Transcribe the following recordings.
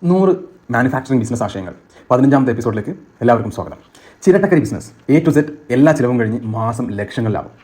100 manufacturing business ആശയങ്ങൾ 15ാമത്തെ എപ്പിസോഡിലേക്ക് എല്ലാവർക്കും സ്വാഗതം. ചിരട്ടക്കരി ബിസിനസ് A to Z എല്ലാ ചിലവും കഴിഞ്ഞ് മാസം ലക്ഷങ്ങളിലാവും.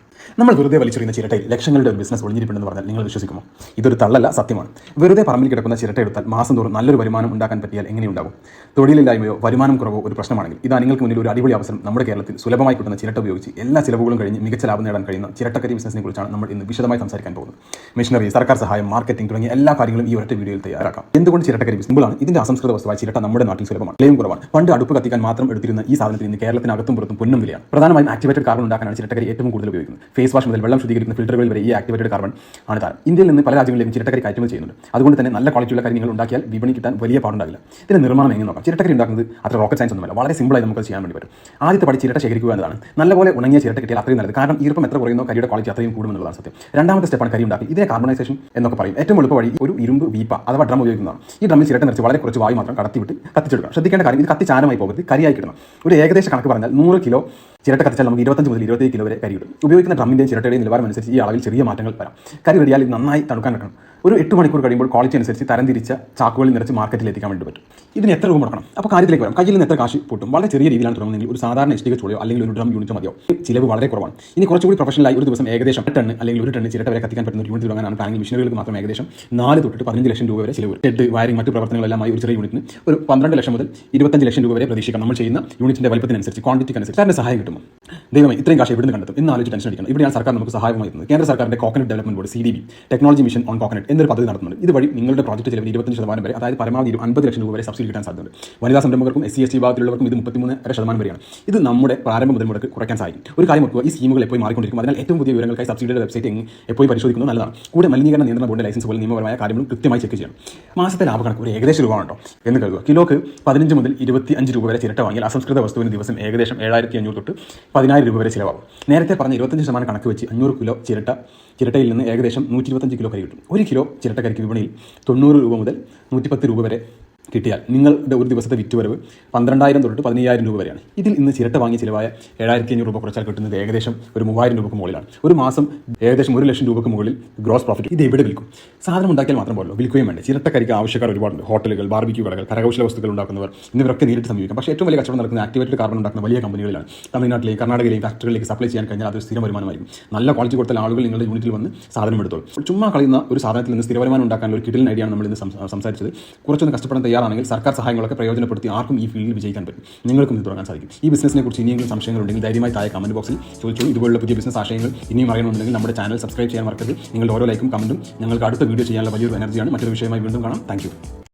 നമ്മൾ വെറുതെ വലിച്ചെറിയുന്ന ചിരട്ടയിൽ ലക്ഷങ്ങളുടെ ഒരു ബിസിനസ് ഒളിഞ്ഞിരിപ്പുണ്ടെന്ന് പറഞ്ഞാൽ നിങ്ങൾ വിശ്വസിക്കുമോ? ഇതൊരു തള്ളല്ല, സത്യമാണ്. വെറുതെ പറമ്പിൽ കിടക്കുന്ന ചിരട്ട എടുത്താൽ മാസം തോറും നല്ലൊരു വരുമാനം ഉണ്ടാക്കാൻ പറ്റിയാൽ എങ്ങനെയുണ്ടാകും? തൊഴിലില്ലായ്മയോ വരുമാനം കുറവോ ഒരു പ്രശ്നമാണെങ്കിൽ ഇതാ നിങ്ങൾക്ക് മുന്നിൽ ഒരു അടിപൊളി അവസരം. നമ്മുടെ കേരളത്തിൽ സുലഭമായി കിട്ടുന്ന ചിരട്ട ഉപയോഗിച്ച് എല്ലാ ചിലവുകളും കഴിഞ്ഞ് മികച്ച ലാഭം നേടാൻ കഴിയുന്ന ചിരട്ടക്കരി ബിസിനസിനെ കുറിച്ചാണ് നമ്മൾ ഇന്ന് വിശദമായി സംസാരിക്കാൻ പോകുന്നത്. മെഷീനറി, സർക്കാർ സഹായം, മാർക്കറ്റിംഗ് തുടങ്ങിയ എല്ലാ കാര്യങ്ങളും ഈ ഒരൊറ്റ വീഡിയോയിൽ തയ്യാറാക്കാം. എന്തുകൊണ്ട് ചിരട്ടക്കരി സിമ്പിളാണ്. ഇതിന്റെ അസംസ്കൃത വസ്തുവായ ചിരട്ട നമ്മുടെ നാട്ടിൽ സുലഭമാണ്, വിലയും കുറവാണ്. പണ്ട് അടുപ്പ് കത്തിക്കാൻ മാത്രം എടുത്തിരുന്ന ഈ സാധനത്തിന് ഇന്ന് കേരളത്തിനകത്തും പുറത്തും പൊന്നും വിലയാണ്. പ്രധാനമായും ആക്ടിവേറ്റഡ് കാർബൺ ഉണ്ടാക്കാനാണ് ചിരട്ടക്കരി ഏറ്റവും കൂടുതൽ ഉപയോഗിക്കുന്നത്. ഫേസ് വാഷ് മുതൽ വെള്ളം ശുദ്ധീകരിക്കുന്ന ഫിൽറ്ററുകൾ വരെ ഈ ആക്ടിവേറ്റഡ് കാർബൺ ആണ് താരം. ഇന്ത്യയിൽ നിന്ന് പല രാജ്യങ്ങളിലും ചിരട്ടക്കരി കയറ്റുമതി ചെയ്യുന്നുണ്ട്. അതുകൊണ്ട് തന്നെ നല്ല ക്വാളിറ്റിയുള്ള കരി നിങ്ങൾ ഉണ്ടാക്കിയാൽ വിപണി കിട്ടാൻ വലിയ പാടുണ്ടാകില്ല. ഇതിന്റെ നിർമ്മാണം എങ്ങനെ നോക്കാം. ചിരട്ടക്കരി ഉണ്ടാക്കുന്നത് അത്ര റോക്കറ്റ് സയൻസ് ഒന്നുമല്ല, വളരെ സിമ്പിളായി നമുക്ക് ചെയ്യാൻ വേണ്ടി പറ്റും. ആദ്യത്തെ പടി ചിരട്ട ശേഖരിക്കുക എന്നതാണ്. നല്ലപോലെ ഉണങ്ങിയ ചിരട്ട കിട്ടിയാൽ അത്രയും നല്ലത്. കാരണം ഈർപ്പം എത്ര കുറയുന്നോ കരിയുടെ ക്വാളിറ്റി അത്രയും കൂടുമെന്നുള്ളതാണ് സത്യം. രണ്ടാമത്തെ സ്റ്റെപ്പാണ് കരി ഉണ്ടാക്കി. ഇതിനെ കാർബണൈസേഷൻ എന്നൊക്കെ പറയും. ഏറ്റവും എളുപ്പ വഴി ഒരു ഇരുമ്പ് വീപ്പ അഥവാ ഡ്രം ഉപയോഗിക്കുന്നതാണ്. ഈ ഡ്രമ്മിൽ ചിരട്ട നിറച്ച് വളരെ കുറച്ച് വായു മാത്രം കടത്തിവിട്ട് കത്തിച്ചെടുക്കണം. ശ്രദ്ധിക്കേണ്ട കാര്യം, ഇത് കത്തി ചാരമായി പോകരുത്, കരിയായി കിടണം. ഒരു ഏകദേശ കണക്ക് പറഞ്ഞാൽ 100 കിലോ ചിരട്ട കത്തിച്ചാൽ നമുക്ക് 25 മുതൽ 27 കിലോ വരെ കരി കിട്ടും. ഉപയോഗിക്കുന്ന ഡ്രമ്മിൻ്റെയും ചിരട്ടയുടെയും നിലവാരം അനുസരിച്ച് ഈ അളവിൽ ചെറിയ മാറ്റങ്ങൾ വരാം. കരി റെഡിയാൽ ഇത് നന്നായി തണുക്കാൻ വെക്കണം. ഒരു 8 മണിക്കൂർ കഴിയുമ്പോൾ ക്വാളിറ്റി അനുസരിച്ച് തരംതിരിച്ച ചാക്കുകളിൽ നിറച്ച് മാർക്കറ്റിൽ എത്തിക്കാൻ വേണ്ടി പറ്റും. ഇതിന് എത്ര രൂപ മുടക്കണം? അപ്പോൾ കാര്യത്തിലേക്ക് വരാം. കയ്യിൽ നിന്ന് എത്ര കാശ് പൊട്ടും? വളരെ ചെറിയ രീതിയിലാണ് തുടങ്ങുന്നതെങ്കിൽ ഒരു സാധാരണ ഇഷ്ടിക ചൂളയോ അല്ലെങ്കിൽ ഒരു ഡ്രം യൂണിറ്റോ മതിയോ. ചിലവ് വളരെ കുറവാണ്. ഇനി കുറച്ചുകൂടി പ്രൊഫഷണലായി ഒരു ദിവസം ഏകദേശം 8 ടൺ അല്ലെങ്കിൽ 1 ടൺ ചിരട്ട വരെ കത്തിക്കാൻ പറ്റുന്ന ഒരു യൂണിറ്റ് തുടങ്ങാനാണ് പ്ലാനിംഗ്. മെഷീനുകൾക്ക് മാത്രം ഏകദേശം 4 തൊട്ട് 15 ലക്ഷം രൂപ വരെ ചിലവ്. ടെഡ്, വയറിംഗ്, മറ്റു പ്രവർത്തനങ്ങളെല്ലാമായി ഒരു ചെറിയ യൂണിറ്റിന് ഒരു 12 ലക്ഷം മുതൽ 25 ലക്ഷം രൂപ വരെ പ്രതീക്ഷിക്കാം. നമ്മൾ ചെയ്യുന്ന യൂണിറ്റിന്റെ വലുപ്പത്തിനനുസരിച്ച്, ക്വാണ്ടിറ്റിക്കനുസരിച്ച് അതിന്റെ സഹായം കിട്ടും. ദൈവമേ, ഇത്രയും കാശ് എവിടെ നിന്ന് കണ്ടെത്തും എന്ന് ആലോചിച്ച് ടെൻഷൻ അടിക്കണം. ഇവിടെയാണ് സർക്കാർ നമുക്ക് സഹായമായി എത്തുന്നത്. കേന്ദ്ര സർക്കാരിന്റെ coconut development board CDB technology mission on coconut എന്നൊരു പദ്ധതി നടത്തുന്നുണ്ട്. ഇതുവഴി നിങ്ങളുടെ പ്രോജക്റ്റ് ചിലവിൽ 25% വരെ, അതായത് പരമാവധി 50 ലക്ഷം രൂപ വരെ സബ്സിഡി കിട്ടാൻ സാധ്യതയുണ്ട്. വനിതാ സംരംഭകർക്കും SC/ST വിഭാഗത്തിലുള്ളവർക്കും ഇത് 33% വരെയാണ്. ഇത് നമ്മുടെ പ്രാരംഭ മുതൽ മുടക്ക് കുറയ്ക്കാൻ സഹായിക്കും. ഒരു കാര്യം ഓർക്കുക, ഈ സ്കീമുകൾ എപ്പോഴും മാറിക്കൊണ്ടിരിക്കും. അതിനാൽ ഏറ്റവും പുതിയ വിവരങ്ങൾക്കായി സബ്സിഡിയുടെ വെബ്സൈറ്റ് എപ്പോഴും പരിശോധിക്കുന്നത് നല്ലതാണ്. കൂടെ മലിനീകരണ നിയന്ത്രണ ബോർഡ് ലൈസൻസ് പോലെ നിയമപരമായ കാര്യങ്ങളും കൃത്യമായി ചെക്ക് ചെയ്യണം. മാസത്തെ ലാഭക്കണക്ക് ഒരു ഏകദേശ രൂപ ഉണ്ടോ എന്ന് കരുതുക. കിലോക്ക് 15 മുതൽ 25 രൂപ വരെ ചിരട്ട വാങ്ങിയാൽ അസംസ്കൃത വസ്തുവിന് ദിവസം ഏകദേശം 7500 തൊട്ട് 10000 രൂപ വരെ ചിലവാകും. നേരത്തെ പറഞ്ഞ 25% കണക്ക് വെച്ച് 500 കിലോ ചിരട്ടയിൽ നിന്ന് ഏകദേശം 125 കിലോ കരി കിട്ടും. 1 കിലോ ചിരട്ടക്കരിക്ക് വിപണിയിൽ 90 രൂപ മുതൽ 110 രൂപ വരെ കിട്ടിയാൽ നിങ്ങളുടെ ഒരു ദിവസത്തെ വിറ്റുവരവ് 12000 തൊട്ട് 15000 രൂപ വരെയാണ്. ഇതിൽ ഇന്ന് ചിരട്ട വാങ്ങി ചിലവായ 7500 രൂപ കുറച്ചാൽ കിട്ടുന്നത് ഏകദേശം ഒരു 3000 രൂപയ്ക്ക് മുകളിലാണ്. ഒരു മാസം ഏകദേശം 1 ലക്ഷം രൂപയ്ക്ക് മുകളിൽ ഗ്രോസ് പ്രോഫിറ്റ്. ഇത് എവിടെ വിൽക്കും? സാധനം ഉണ്ടാക്കിയാൽ മാത്രം പോലോ, വിൽക്കുകയും വേണ്ട. ചിരട്ടക്കരിക്ക് ആവശ്യക്കാർ ഒരുപാടുണ്ട്. ഹോട്ടലുകൾ, ബാർബിക്യൂ കടകൾ, കരകൗശല വസ്തുക്കൾ ഉണ്ടാക്കുന്നവർ എന്നിവരൊക്കെ നേരിട്ട് സമീപിക്കാം. പക്ഷേ ഏറ്റവും വലിയ കച്ചവടം നടക്കുന്ന ആക്ടിവേറ്റഡ് കാർബൺ ഉണ്ടാക്കുന്ന വലിയ കമ്പനികളിലാണ്. തമിഴ്നാട്ടിലെയും കർണാടകയിലെയും ഫാക്ടറികളിലേക്ക് സപ്ലൈ ചെയ്യാൻ കഴിഞ്ഞാൽ അതൊരു സ്ഥിര വരുമാനമായിരിക്കും. നല്ല ക്വാളിറ്റി കൊടുത്താൽ ആളുകൾ നിങ്ങളുടെ യൂണിറ്റിൽ വന്ന് സാധനം എടുത്തോളും. ചുമ്മാ കളയുന്ന ഒരു സാധനത്തിൽ നിന്ന് സ്ഥിര വരുമാനം ഉണ്ടാക്കാനുള്ള ഒരു കിടിലൻ ഐഡിയയാണ് നമ്മൾ ഇന്ന് സംസാരിച്ചത്. കുറച്ചൊന്ന് കഷ്ടപ്പെടാൻ തയ്യാറാണെങ്കിൽ സർക്കാർ സഹായങ്ങളൊക്കെ പ്രയോജനപ്പെടുത്തി ആർക്കും ഈ ഫീൽഡിൽ വിജയിക്കാൻ പറ്റും. നിങ്ങൾക്കും ഇത് തുടങ്ങാൻ സാധിക്കും. ഈ ബിസിനസിനെ കുറിച്ച് ഇനിയെങ്കിലും സംശയങ്ങളുണ്ടെങ്കിൽ ധൈര്യമായി താഴെ കമന്റ് ബോക്സിൽ ചോദിച്ചു. ഇതുപോലുള്ള പുതിയ ബിസിനസ് ആശയങ്ങൾ ഇനിയും അറിയണമെന്നുണ്ടെങ്കിൽ നമ്മുടെ ചാനൽ സബ്സ്ക്രൈബ് ചെയ്യാൻ മറക്കരുത്. നിങ്ങളുടെ ഓരോ ലൈക്കും കമന്റും ഞങ്ങൾക്ക് അടുത്ത വീഡിയോ ചെയ്യാനുള്ള വലിയൊരു എനർജിയാണ്. മറ്റൊരു വിഷയമായി വീണ്ടും കാണാം. Thank you.